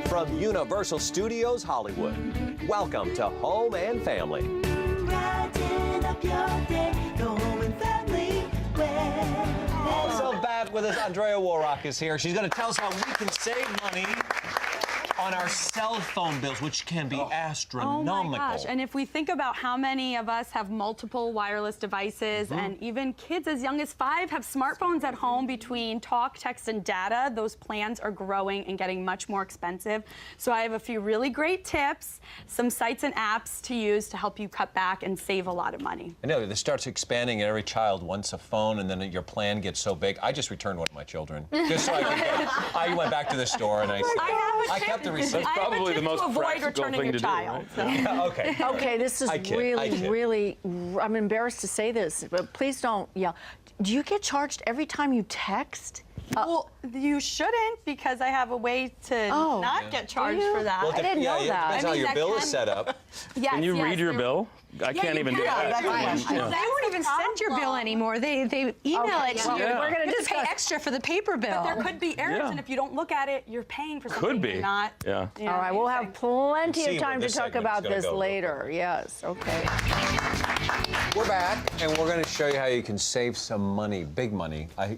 From Universal Studios Hollywood, welcome to Home and Family. Brighten up your day, the Home and Family way. Also back with us, Andrea Woroch is here. She's going to tell us how we can save money on our cell phone bills, which can be astronomical. Oh my gosh, and if we think about how many of us have multiple wireless devices, and even kids as young as 5 have smartphones at home, between talk, text, and data, those plans are growing and getting much more expensive. So I have a few really great tips, some sites and apps to use to help you cut back and save a lot of money. I know, this starts expanding, and every child wants a phone, and then your plan gets so big. I just returned one of my children, just so I could get, I went back to the store, and I kept the receipt. That's probably the most to avoid practical returning thing your to child. do, right? So. Okay. Okay, this is really, I'm embarrassed to say this, but please don't yell. Do you get charged every time you text? Well, you shouldn't, because I have a way to not get charged for that. Well, I didn't know it that. depends I how mean, your that bill is can- set up. Yes, Can you yes, read your there- bill? I can't you even do can. that. They won't even send your bill anymore. They email it to you. Yeah. We're going to just pay extra for the paper bill. But there could be errors, Yeah. and if you don't look at it, you're paying for something Could be. you're not. Yeah. you know, All right, we'll have plenty See of where time to this talk segment's about gonna this go real later. Yes, okay. We're back, and we're going to show you how you can save some money, big money. I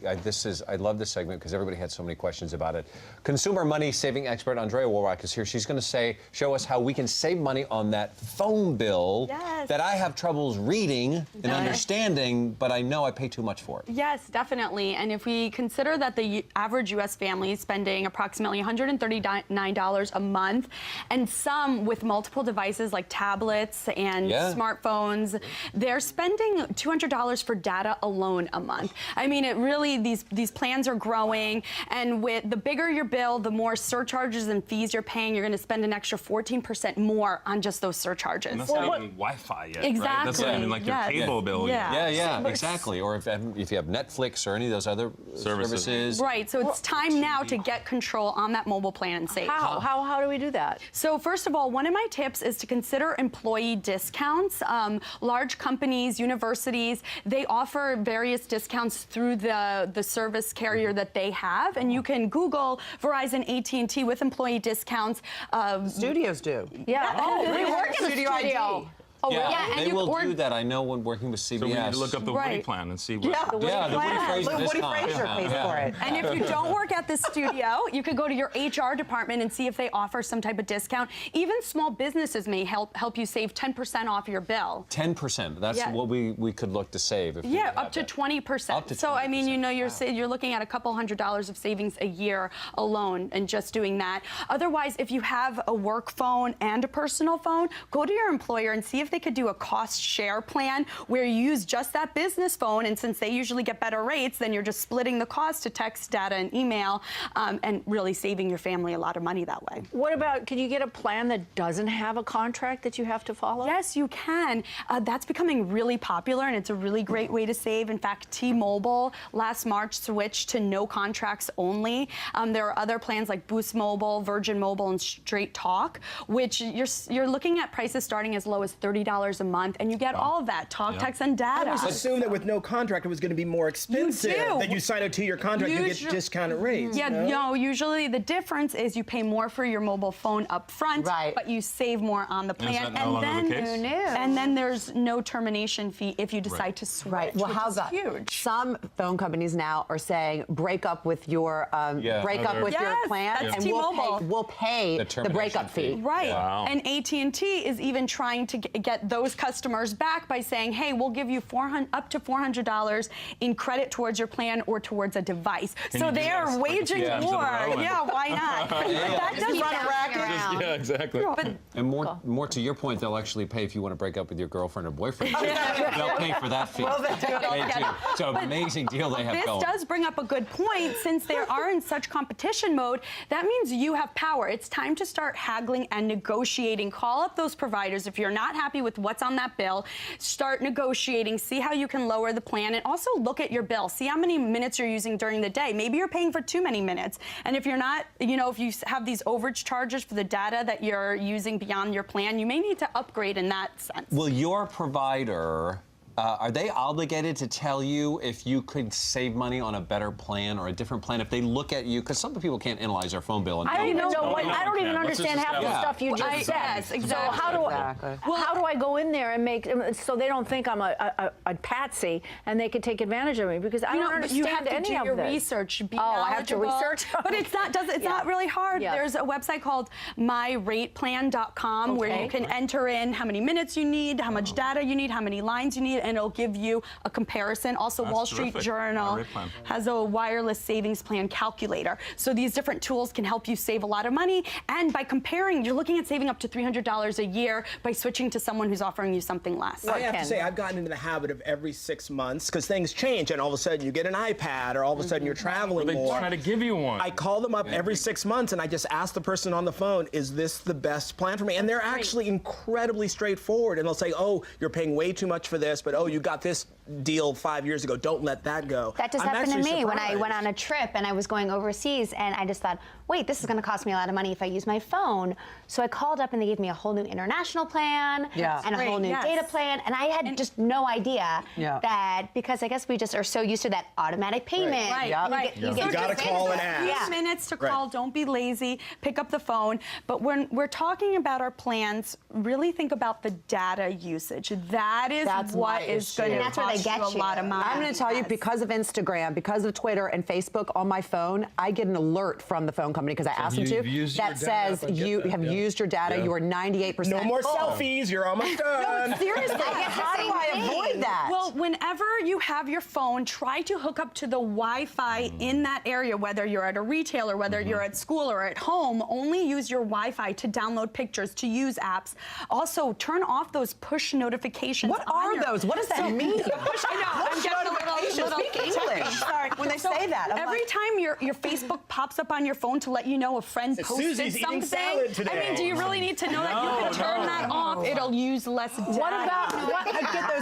love this segment because everybody had so many questions about it. Consumer money saving expert Andrea Woroch is here. She's going to show us how we can save money on that phone bill that I have troubles reading and understanding, but I know I pay too much for it. Yes, definitely. And if we consider that the average U.S. family is spending approximately $139 a month, and some with multiple devices like tablets and smartphones, they're spending $200 for data alone a month. I mean, it really, these plans are growing, and with the bigger your bill, the more surcharges and fees you're paying. You're going to spend an extra 14% more on just those surcharges. And that's not even Wi-Fi yet, right? That's not even like your Yes. cable bill. Yeah, exactly. Or if you have Netflix or any of those other services. Right, so it's time now to get control on that mobile plan and save. How do we do that? So first of all, one of my tips is to consider employee discounts. Large companies, universities, they offer various discounts through the service carrier that they have, and you can Google Verizon, AT&T with employee discounts. Studios do. Yeah. Oh, we work in the studio. Oh, Yeah, and they you will do that. I know when working with CBS. So we need to look up the Woody plan and see what. the Woody Frazier Woody discount. Frazier pays for it. And if you don't work at the studio, you could go to your HR department and see if they offer some type of discount. Even small businesses may help you save 10% off your bill. 10%. That's what we could look to save. If we Yeah, had up to that. 20%. Up to So I mean, 20%. you know, you're looking at a couple $100s of savings a year alone, and just doing that. Otherwise, if you have a work phone and a personal phone, go to your employer and see if they could do a cost share plan where you use just that business phone, and since they usually get better rates, then you're just splitting the cost to text, data, and email, and really saving your family a lot of money that way. What about, can you get a plan that doesn't have a contract that you have to follow? Yes, you can. That's becoming really popular, and it's a really great way to save. In fact, T-Mobile last March switched to no contracts only. There are other plans like Boost Mobile, Virgin Mobile, and Straight Talk, which you're looking at prices starting as low as $30 a month, and you get all of that, talk, text, and data. I was assuming that with no contract it was going to be more expensive. do. That you sign a 2-year contract, you get discounted rates. Yeah, no, usually the difference is you pay more for your mobile phone up front, but you save more on the plan. Is that no longer the case? And then there's no termination fee if you decide to switch. Right. Well, which how's is that? Huge. Some phone companies now are saying break up with your your plan, that's and T-Mobile. we'll pay the breakup fee. Right. Wow. And AT&T is even trying to get those customers back by saying, hey, we'll give you up to $400 in credit towards your plan or towards a device. So they are waging war. Yeah, why not? But that does run a racket. Yeah, exactly. And more to your point, they'll actually pay if you want to break up with your girlfriend or boyfriend. They'll pay for that fee. They do. So amazing deal they have going. This does bring up a good point. Since they are in such competition mode, that means you have power. It's time to start haggling and negotiating. Call up those providers if you're not happy with what's on that bill. Start negotiating, see how you can lower the plan, and also look at your bill. See how many minutes you're using during the day. Maybe you're paying for too many minutes. And if you're not, if you have these overage charges for the data that you're using beyond your plan, you may need to upgrade in that sense. Will your provider are they obligated to tell you if you could save money on a better plan or a different plan if they look at you? Because some people can't analyze their phone bill. And I don't even know what. no, I don't even Let's just understand half the establish- stuff you just said. Yes, exactly. So how do I go in there and make so they don't think I'm a patsy and they can take advantage of me because I don't understand you have to any do of your this. research. Be I have to knowledgeable. research. But it's not really hard. Yeah. There's a website called myrateplan.com where you can enter in how many minutes you need, how much data you need, how many lines you need, and it'll give you a comparison. Also, That's Wall Street terrific. Journal My rate plan. has a wireless savings plan calculator. So these different tools can help you save a lot of money. And by comparing, you're looking at saving up to $300 a year by switching to someone who's offering you something less. I have to say, I've gotten into the habit of every 6 months because things change, and all of a sudden you get an iPad, or all of a sudden you're traveling They more. try to give you one. I call them up every 6 months, and I just ask the person on the phone, "Is this the best plan for me?" And they're actually incredibly straightforward, and they'll say, "Oh, you're paying way too much for this, but oh, you got this deal 5 years ago. Don't let that go." That just I'm happened to actually me when I went surprised. on a trip and I was going overseas, and I just thought, wait, this is going to cost me a lot of money if I use my phone. So I called up and they gave me a whole new international plan and a whole new data plan, and I had just no idea that, because I guess we just are so used to that automatic payment. Right, You gotta call and ask. Few minutes to call. Don't be lazy. Pick up the phone. But when we're talking about our plans, really think about the data usage. That's what is going to That's where they cost get you a you. lot of money. I'm going to tell you, because of Instagram, because of Twitter and Facebook on my phone, I get an alert from the phone company because I asked them you've to. used your That data. says I get you that, have yeah. used your data. Yeah. You are 98% No more full. selfies. You're almost done. Seriously, how do I avoid that? Well, whenever you have your phone, try to hook up to the Wi-Fi in that area, whether you're at a retailer, whether you're at school or at home. Only use your Wi-Fi to download pictures, to use apps. Also, turn off those push notifications. What on are your- those? What does that mean? I know. I'm getting a little Speak English. Sorry. When they say that, I'm every like- time your Facebook pops up on your phone to let you know a friend posted Susie's eating something. salad I today. mean, do you really need to know that? You can turn that off. It'll use less data.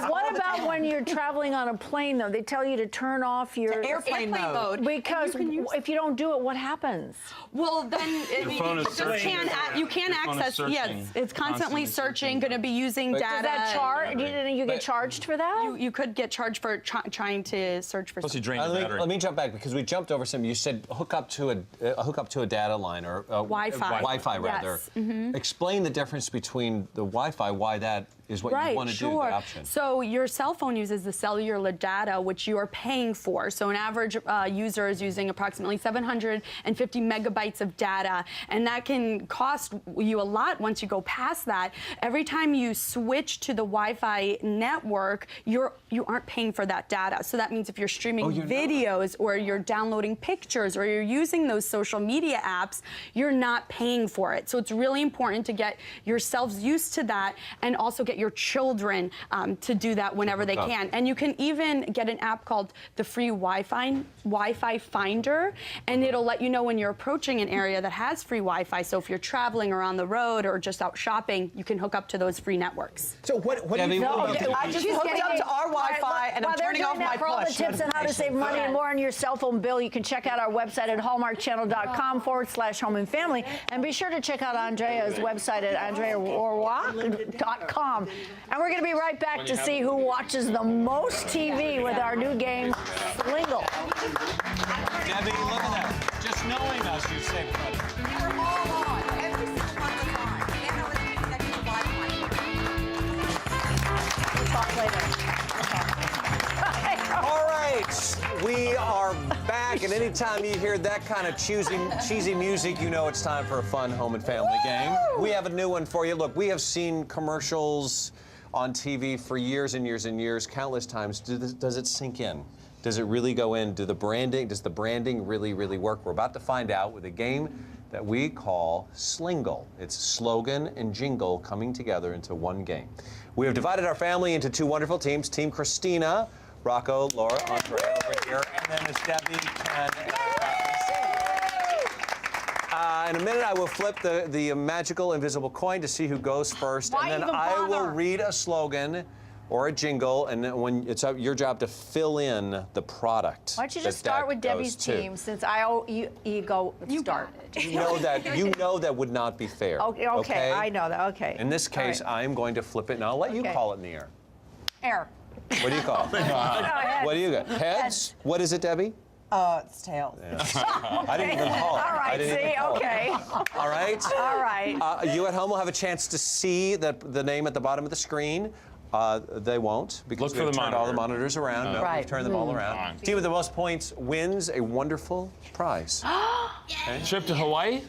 What about when you're traveling on a plane though? They tell you to turn off your Airplane mode. because if you don't do it, what happens? Well, then phone is searching. you can't Your phone is access. searching, Yes, it's constantly constantly searching. Going to be using data. Does that charge? You get charged for that? You could get charged for trying to search for. Plus you drain Let the me, battery. let me jump back because we jumped over something. You said hook up to a data line or Wi-Fi. Wi-Fi rather. Yes. Explain the difference between the Wi-Fi. Why that is what you want to do. The option. So your cell phone uses the cellular data, which you are paying for. So an average user is using approximately 750 megabytes of data, and that can cost you a lot once you go past that. Every time you switch to the Wi-Fi network, you aren't paying for that data. So that means if you're streaming videos or you're downloading pictures or you're using those social media apps, you're not paying for it. So it's really important to get yourselves used to that and also get your children to do that whenever they can. And you can even get an app called the free Wi-Fi Finder, and it'll let you know when you're approaching an area that has free Wi-Fi. So if you're traveling or on the road or just out shopping, you can hook up to those free networks. So what do you feel about I just hooked up to our Wi-Fi and I'm turning off my for all the push tips on how to save money and more on your cell phone bill, you can check out our website at hallmarkchannel.com/home and family. And be sure to check out Andrea's website at andreaworoch.com. And we're going to be right back to see who watches the most TV with our new game, Slingle. Debbie, look at that. Just knowing us, you save money. We're all on. Every single one of us on. And I was thinking that you We'll talk later. All right, we are back, and anytime you hear that kind of cheesy music, you know it's time for a fun home and family game. We have a new one for you. Look, we have seen commercials on TV for years and years and years, countless times. Does it sink in? Does it really go in? Does the branding really work? We're about to find out with a game that we call Slingle. It's slogan and jingle coming together into one game. We have divided our family into two wonderful teams. Team Christina, Rocco, Laura, Andrea over here, and then Miss Debbie, Ken, and in a minute, I will flip the magical invisible coin to see who goes first, Why and then even I will bother? read a slogan or a jingle, and then when it's your job to fill in the product. Why don't you just start with Debbie's to. team since you go start. You know that would not be fair. Okay, I know that. Okay. In this case, All right. I'm going to flip it, and I'll let you Okay. call it in the air. Air. What do you call? What do you got? Heads? What is it, Debbie? It's tails. I didn't even call it. All right, see, okay. All right. All right. You at home will have a chance to see the name at the bottom of the screen. They won't because Look for we've the turned all the monitor. monitors around. No, Right. we've turned them all around. Team with the most points wins a wonderful prize. Trip to Hawaii?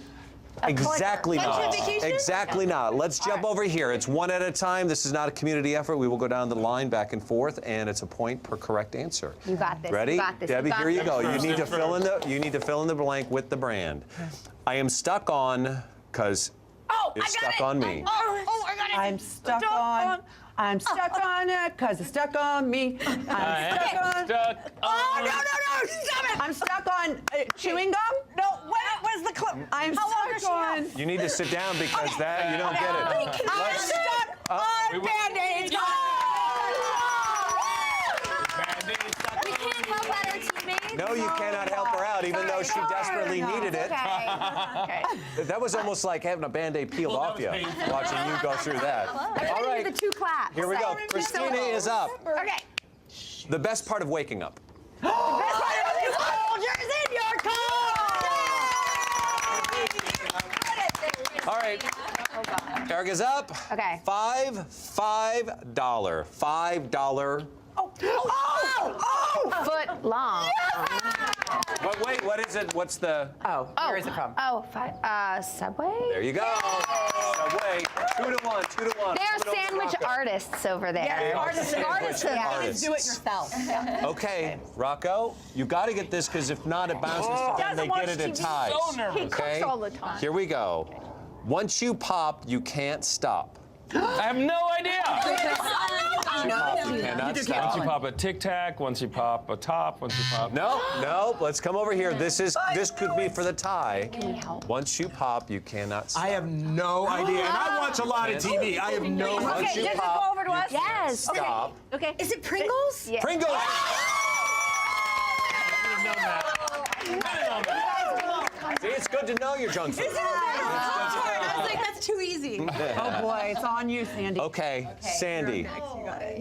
Exactly not. Budget vacation? Exactly not. Let's jump over here. It's one at a time. This is not a community effort. We will go down the line back and forth, and it's a point per correct answer. You got this. Ready? You got this. Debbie, you got here you this. go. You First need to and fill in first. the blank with the brand. I am stuck on because it's stuck on me. I got it. I'm stuck on it because it's stuck on me. I'm stuck on. Stuck. Oh, no, stop it. I'm stuck on chewing gum. No, where's the clip? I'm How long does she stuck have? on. You need to sit down because that you don't get it. I'm stuck on Band-Aids. We can't help that, our teammates. No, you cannot help her out, even though she desperately needed it. Okay. That was almost like having a Band-Aid peeled off you, watching you go through that. All right, The two claps. here we go. Christina is up. Okay. The best part of waking up. Best part of the soldiers in your car. All right, Erica's up. Okay. $5. $5. Foot long. But wait, what is it? What's the? Oh, where is it from? Oh, Subway? There you go. Subway. 2 to 1. 2 to 1. They're sandwich artists over there. Yeah, artists. Artists. Do it yourself. Okay, Rocco, you got to get this because if not, it bounces to them. They get it in ties. So nervous. He cooks all the time. Here we go. Once you pop, you can't stop. I have no idea. You cannot Once stop. you pop a Tic Tac, once you pop a top, once you pop. No. Let's come over here. This could be for the tie. Can we help? Once you pop, you cannot stop. I have no idea, and I watch a lot of TV. I have no idea. Once Okay, you does it pop, go over to us? Yes. stop. Okay. Is it Pringles? Yeah. Pringles. See, it's good to know your junk food. I was like, that's too easy. Oh boy, it's on you, Sandy. Okay, Sandy.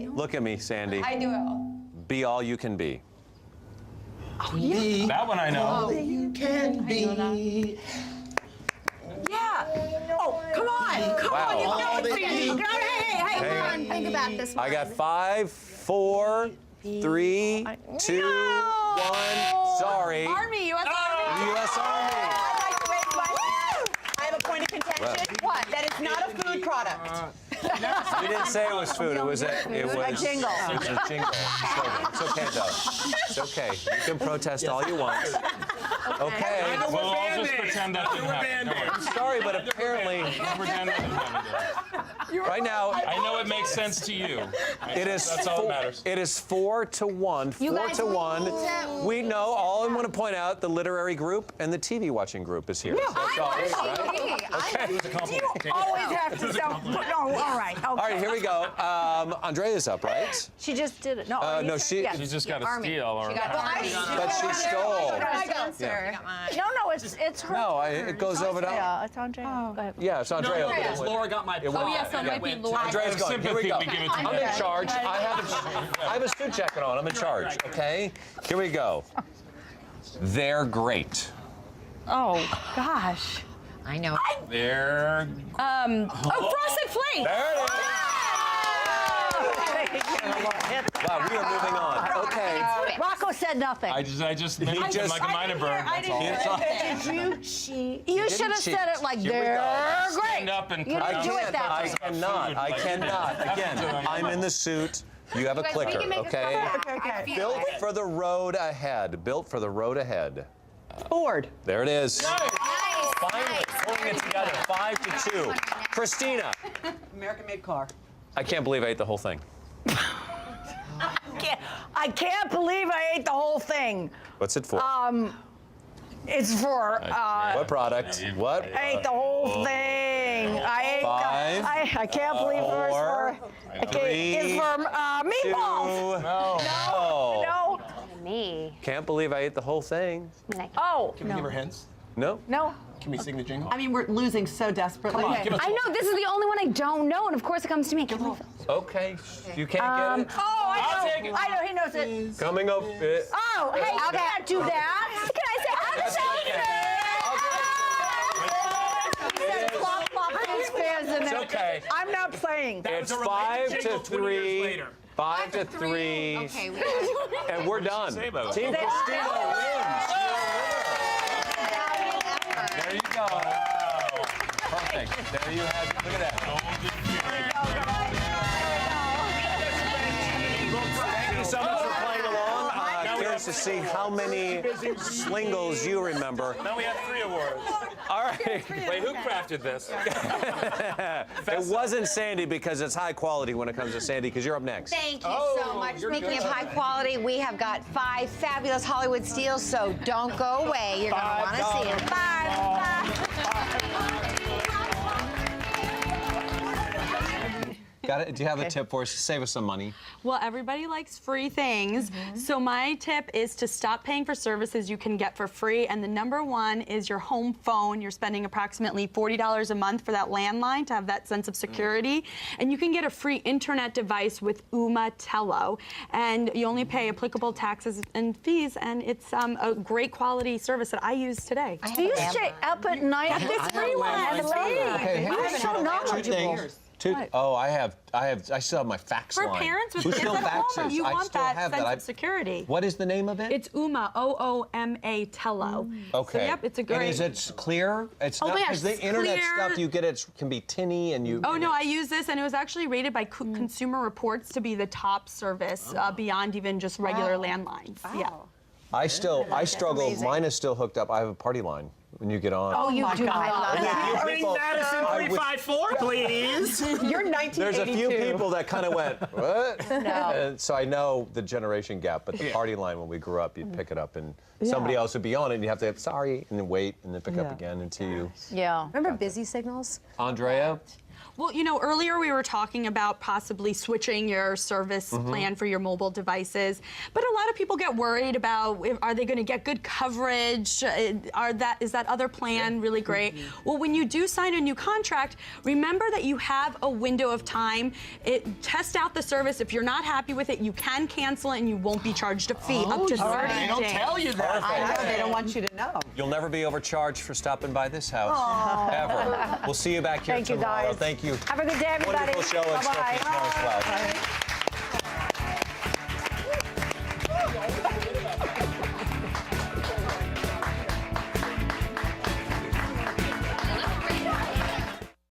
Look at me, Sandy. I do it all. Be all you can be. That one I know. You can be. Yeah. Oh, come on. Come Wow. on. You know it. Hey, Hey. Come on, think about this one. I got 5, 4, 3, 2, 1. Sorry. Army, U.S. Army. U.S. Army. I have a point of contention. What? That it's not a food product. You didn't say it was food. It was a jingle. It was a jingle. It's okay though. It's okay. You can protest all you want. Okay. We'll all just pretend that didn't happen. Don't worry. I'm sorry, but apparently We'll pretend that didn't happen. right now I know it makes sense to you. it is That's all that matters. It is 4 to 1. 4 guys to 1. We know. All I want to point out: the literary group and the TV watching group is here. That's all, right? You always have to sell. No, all right. Okay. All right, here we go. Andrea's up, right? She just did it. No, No, she. Yes. She's just got to Army. steal. Or But she stole. No, it's her. No, it goes over to. Yeah, it's Andrea. Go ahead. Yeah, it's Andrea. Laura got my. Oh, yes, so it might be Laura. Andrea's going. Here we Sympathy, go. we give it to I'm you. in charge. I have a suit jacket on. I'm in charge. Okay. Here we go. They're great. Oh, gosh. I know. There. Frosted Flakes. There it is. Wow, we are moving on. Okay. Rocco said nothing. I just mentioned just- like a minor bird. That's all. You should have said it like Here we they're go. great. Stand up and You didn't do it that I way. cannot. I cannot. Again, I'm in the suit. You have a Guys, we clicker, can make a okay? comeback. I feel Built it. for the road ahead. Built for the road ahead. Ford. There it is. Nice. Finally pulling it together. 5 to 2. Christina. American-made car. I can't believe I ate the whole thing. I can't believe I ate the whole thing. What's it for? It's for. What product? What? I ate the whole thing. I ate. 5, I can't believe it was 4, for. It's for 2, meatballs. no. No. Me. Can't believe I ate the whole thing. Oh. Can we give her hints? No. No. Can we sing the jingle? I mean, we're losing so desperately. Give us I know this is the only one I don't know, and of course it comes to me. I can't believe Okay, you can't get it? Oh, I'll I take know. it. I know, he knows it. Coming up. Oh, hey, you can't do that. Can I say, I'm so He said flop, flop, fizz, fizz, and It's then okay. I'm not playing. It's was a 5 related to jingle 20 years 3. later. 5 to 3. Okay, And we're done. say about it? Team Christina wins. There you go. Perfect. There you have it. Look at that. Thank you so much for playing along. Curious to see how many slingles you remember. Now we have 3 awards. All right. Wait, who crafted this? It wasn't Sandy because it's high quality when it comes to Sandy, because you're up next. Thank you so much. Speaking of high quality, we have got 5 fabulous Hollywood steals, so don't go away. You're going to want to see them. Got it? Do you have a tip for us? Save us some money. Well, everybody likes free things. So my tip is to stop paying for services you can get for free. And the number one is your home phone. You're spending approximately $40 a month for that landline to have that sense of security. And you can get a free internet device with Uma Tello. And you only pay applicable taxes and fees. And it's a great quality service that I use today. Do you stay up at night? This free one. Okay, You're so knowledgeable. I still have my fax For line. parents with Who kids still at home, faxes? you I want still that have sense that. of security. What is the name of it? It's Uma, O-O-M-A, Tello. Okay. So, yep, it's a great. And is it clear? It's Oh not my gosh, because the it's internet clear. stuff you get can be tinny and you. Oh no, I use this, and it was actually rated by Consumer Reports to be the top service beyond even just regular landlines. Yeah. I struggle. Mine is still hooked up. I have a party line when you get on. Oh, you do. I love And that. a few Ring people- Madison I would- 354, please. You're 1982. There's a few people that kind of went, what? No. And so I know the generation gap, but the party line when we grew up, you'd pick it up and somebody else would be on it and you have to have sorry and then wait and then pick up again until you. Yeah. Remember busy signals? Andrea? Well, you know, earlier we were talking about possibly switching your service plan for your mobile devices, but a lot of people get worried about are they going to get good coverage? Is that other plan really great? Well, when you do sign a new contract, remember that you have a window of time. Test out the service. If you're not happy with it, you can cancel it and you won't be charged a fee up to 30 They don't days. tell you that. I know, they don't want you to know. You'll never be overcharged for stopping by this house, ever. We'll see you back here Thank you, tomorrow. guys. Thank you. Have a good day, everybody. Wonderful show. And Bye-bye. Stephanie Snow as well.